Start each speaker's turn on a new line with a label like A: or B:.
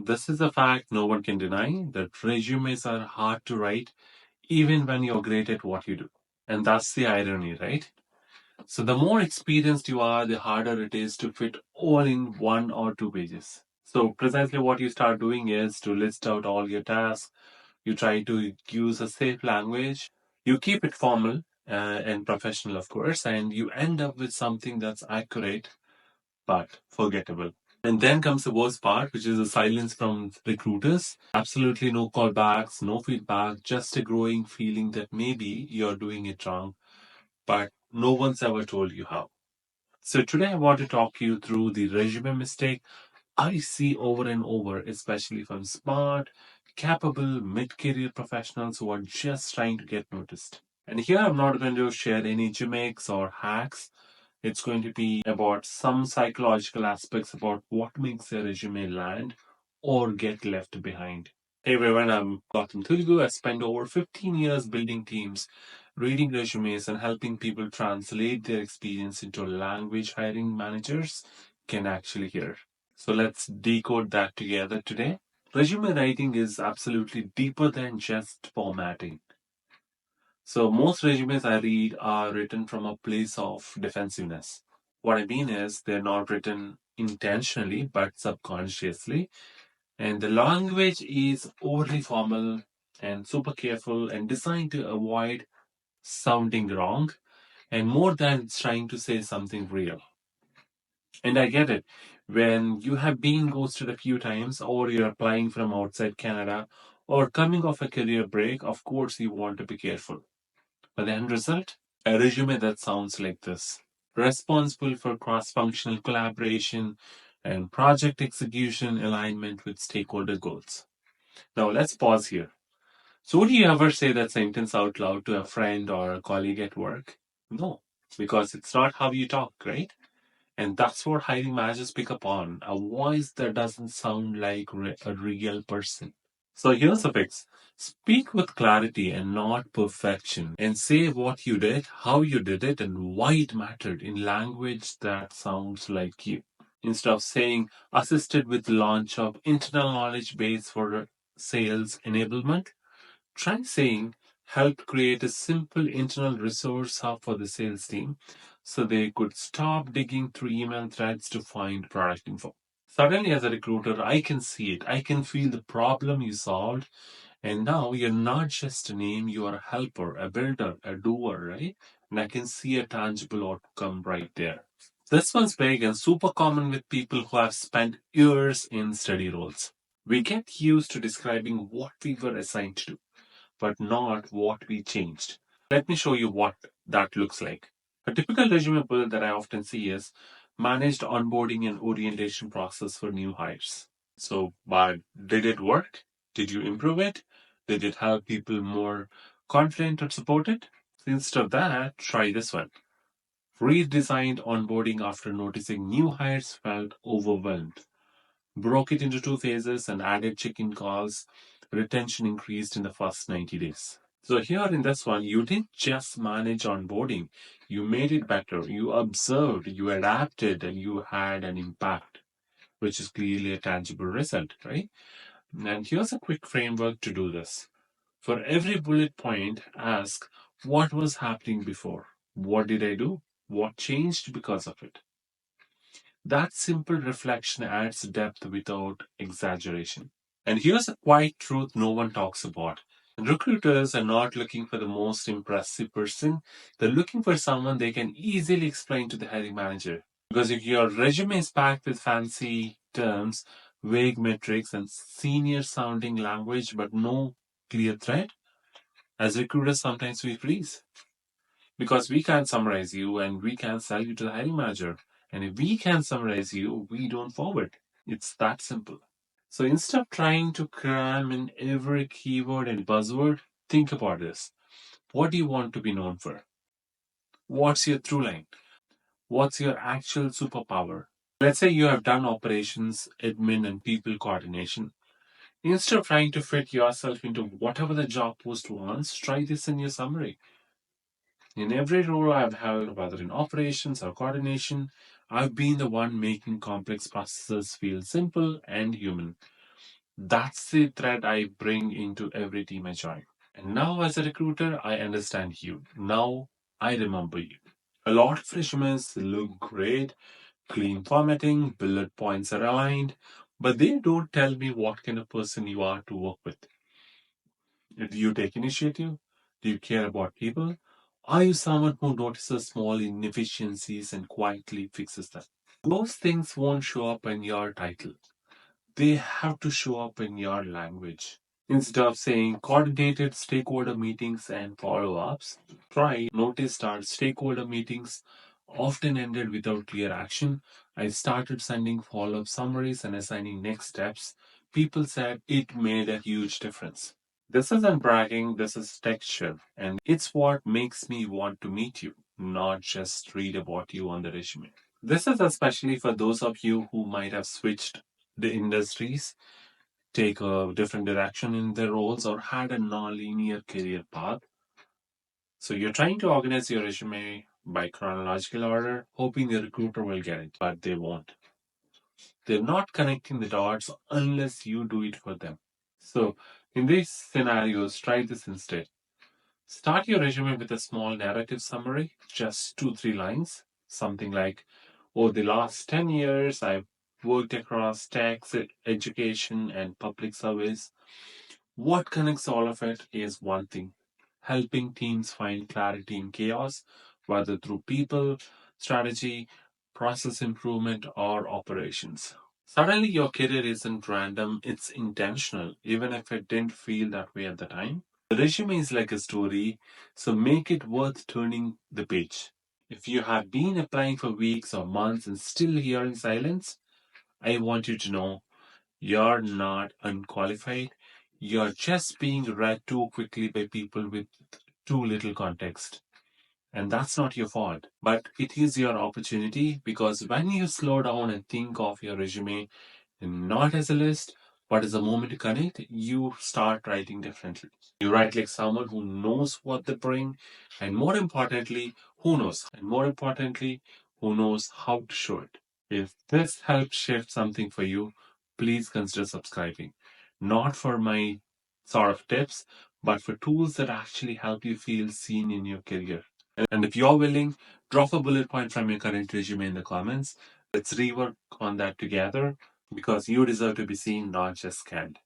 A: This is a fact no one can deny that resumes are hard to write even when you're great at what you do. And that's the irony, right? So the more experienced you are, the harder it is to fit all in 1 or 2 pages. So precisely what you start doing is to list out all your tasks. You try to use a safe language. You keep it formal and professional, of course, and you end up with something that's accurate but forgettable. And then comes the worst part, which is the silence from recruiters. Absolutely no callbacks, no feedback, just a growing feeling that maybe you're doing it wrong, but no one's ever told you how. So today I want to talk you through the resume mistake I see over and over, especially from smart, capable, mid-career professionals who are just trying to get noticed. And here I'm not going to share any gimmicks or hacks. It's going to be about some psychological aspects about what makes a resume land or get left behind. Hey everyone, I'm Gautam Telugu. I spent over 15 years building teams, reading resumes, and helping people translate their experience into a language hiring managers can actually hear. So let's decode that together today. Resume writing is absolutely deeper than just formatting. So most resumes I read are written from a place of defensiveness. What I mean is they're not written intentionally but subconsciously, and the language is overly formal and super careful and designed to avoid sounding wrong, and more than it's trying to say something real. And I get it. When you have been ghosted a few times, or you're applying from outside Canada, or coming off a career break, of course you want to be careful. But the end result? A resume that sounds like this: responsible for cross functional collaboration and project execution alignment with stakeholder goals. Now, let's pause here. So, would you ever say that sentence out loud to a friend or a colleague at work? No, because it's not how you talk, right? And that's what hiring managers pick up on: a voice that doesn't sound like a real person. So here's the fix: speak with clarity and not perfection, and say what you did, how you did it, and why it mattered in language that sounds like you. Instead of saying assisted with launch of internal knowledge base for sales enablement, try saying helped create a simple internal resource hub for the sales team so they could stop digging through email threads to find product info. Suddenly, as a recruiter, I can see it. I can feel the problem you solved. And now you're not just a name, you are a helper, a builder, a doer, right? And I can see a tangible outcome right there. This one's big and super common with people who have spent years in study roles. We get used to describing what we were assigned to do, but not what we changed. Let me show you what that looks like. A typical resume build that I often see is managed onboarding and orientation process for new hires. So, but did it work? Did you improve it? Did it help people more confident or supported? Instead of that, try this one. Redesigned onboarding after noticing new hires felt overwhelmed. Broke it into 2 phases and added check-in calls. Retention increased in the first 90 days. So here in this one, you didn't just manage onboarding. You made it better. You observed, you adapted, and you had an impact, which is clearly a tangible result, right? And here's a quick framework to do this. For every bullet point, ask what was happening before? What did I do? What changed because of it? That simple reflection adds depth without exaggeration. And here's a quiet truth no one talks about. Recruiters are not looking for the most impressive person. They're looking for someone they can easily explain to the hiring manager. Because if your resume is packed with fancy terms, vague metrics, and senior sounding language, but no clear thread, as recruiters, sometimes we freeze. Because we can't summarize you and we can't sell you to the hiring manager. And if we can't summarize you, we don't forward. It's that simple. So instead of trying to cram in every keyword and buzzword, think about this. What do you want to be known for? What's your through line? What's your actual superpower? Let's say you have done operations, admin, and people coordination. Instead of trying to fit yourself into whatever the job post wants, try this in your summary. In every role I've held, whether in operations or coordination, I've been the one making complex processes feel simple and human. That's the thread I bring into every team I join. And now, as a recruiter, I understand you. Now, I remember you. A lot of resumes look great, clean formatting, bullet points are aligned, but they don't tell me what kind of person you are to work with. Do you take initiative? Do you care about people? Are you someone who notices small inefficiencies and quietly fixes them? Those things won't show up in your title. They have to show up in your language. Instead of saying coordinated stakeholder meetings and follow ups, try noticed our stakeholder meetings often ended without clear action. I started sending follow up summaries and assigning next steps. People said it made a huge difference. This isn't bragging, this is texture, and it's what makes me want to meet you, not just read about you on the resume. This is especially for those of you who might have switched the industries, take a different direction in their roles, or had a non-linear career path. So you're trying to organize your resume by chronological order, hoping the recruiter will get it, but they won't. They're not connecting the dots unless you do it for them. So in these scenarios, try this instead. Start your resume with a small narrative summary, just 2-3 lines, something like, over the last 10 years, I've worked across tax, education, and public service. What connects all of it is one thing: helping teams find clarity in chaos, whether through people, strategy, process improvement, or operations. Suddenly, your career isn't random, it's intentional, even if it didn't feel that way at the time. The resume is like a story, so make it worth turning the page. If you have been applying for weeks or months and still here in silence, I want you to know you're not unqualified. You're just being read too quickly by people with too little context. And that's not your fault, but it is your opportunity, because when you slow down and think of your resume not as a list, but as a moment to connect, you start writing differently. You write like someone who knows what they bring, and more importantly, who knows how to show it. If this helps shift something for you, please consider subscribing. Not for my sort of tips, but for tools that actually help you feel seen in your career. And if you're willing, drop a bullet point from your current resume in the comments. Let's rework on that together, because you deserve to be seen, not just scanned.